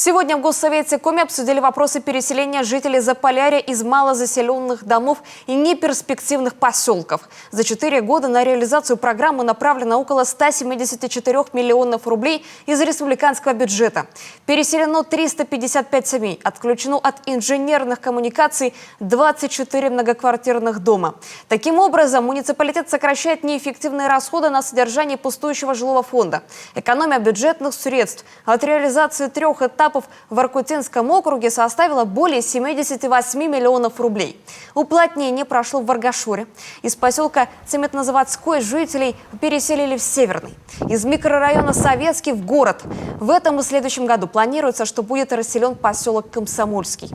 Сегодня в Госсовете Коми обсудили вопросы переселения жителей Заполярья из малозаселенных домов и неперспективных поселков. За 4 года на реализацию программы направлено около 174 миллионов рублей из республиканского бюджета. Переселено 355 семей, отключено от инженерных коммуникаций 24 многоквартирных дома. Таким образом, муниципалитет сокращает неэффективные расходы на содержание пустующего жилого фонда. Экономия бюджетных средств от реализации 3 этапов в Иркутском округе составила более 78 миллионов рублей. Уплотнение прошло в Варгашоре. Из поселка Цеметнозаводской жителей переселили в Северный. Из микрорайона Советский в город. В этом и следующем году планируется, что будет расселен поселок Комсомольский.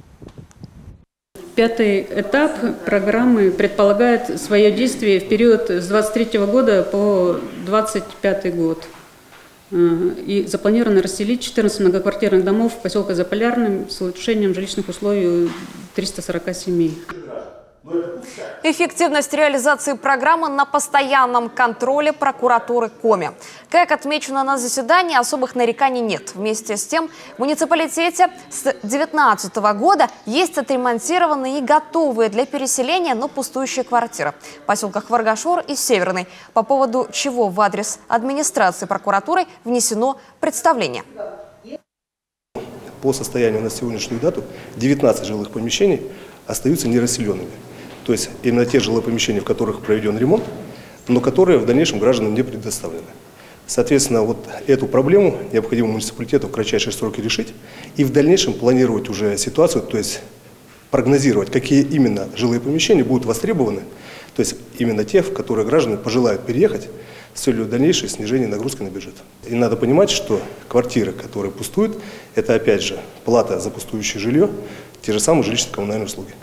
5-й этап программы предполагает свое действие в период с 23 года по 25 год. И запланировано расселить 14 многоквартирных домов в поселке Заполярным с улучшением жилищных условий 340 семей. Эффективность реализации программы на постоянном контроле прокуратуры Коми. Как отмечено на заседании, особых нареканий нет. Вместе с тем, в муниципалитете с 2019 года есть отремонтированные и готовые для переселения, но пустующие квартиры в поселках Варгашор и Северный, по поводу чего в адрес администрации прокуратуры внесено представление. По состоянию на сегодняшнюю дату 19 жилых помещений остаются нерасселенными. То есть именно те жилые помещения, в которых проведен ремонт, но которые в дальнейшем гражданам не предоставлены. Соответственно, вот эту проблему необходимо муниципалитету в кратчайшие сроки решить и в дальнейшем планировать уже ситуацию, то есть прогнозировать, какие именно жилые помещения будут востребованы, то есть именно те, в которые граждане пожелают переехать с целью дальнейшего снижения нагрузки на бюджет. И надо понимать, что квартиры, которые пустуют, это опять же плата за пустующее жилье, те же самые жилищно-коммунальные услуги.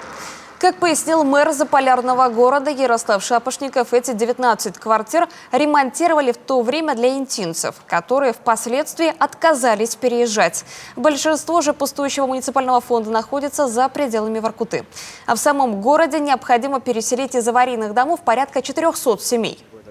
Как пояснил мэр Заполярного города Ярослав Шапошников, эти 19 квартир ремонтировали в то время для интинцев, которые впоследствии отказались переезжать. Большинство же пустующего муниципального фонда находится за пределами Воркуты. А в самом городе необходимо переселить из аварийных домов порядка 400 семей.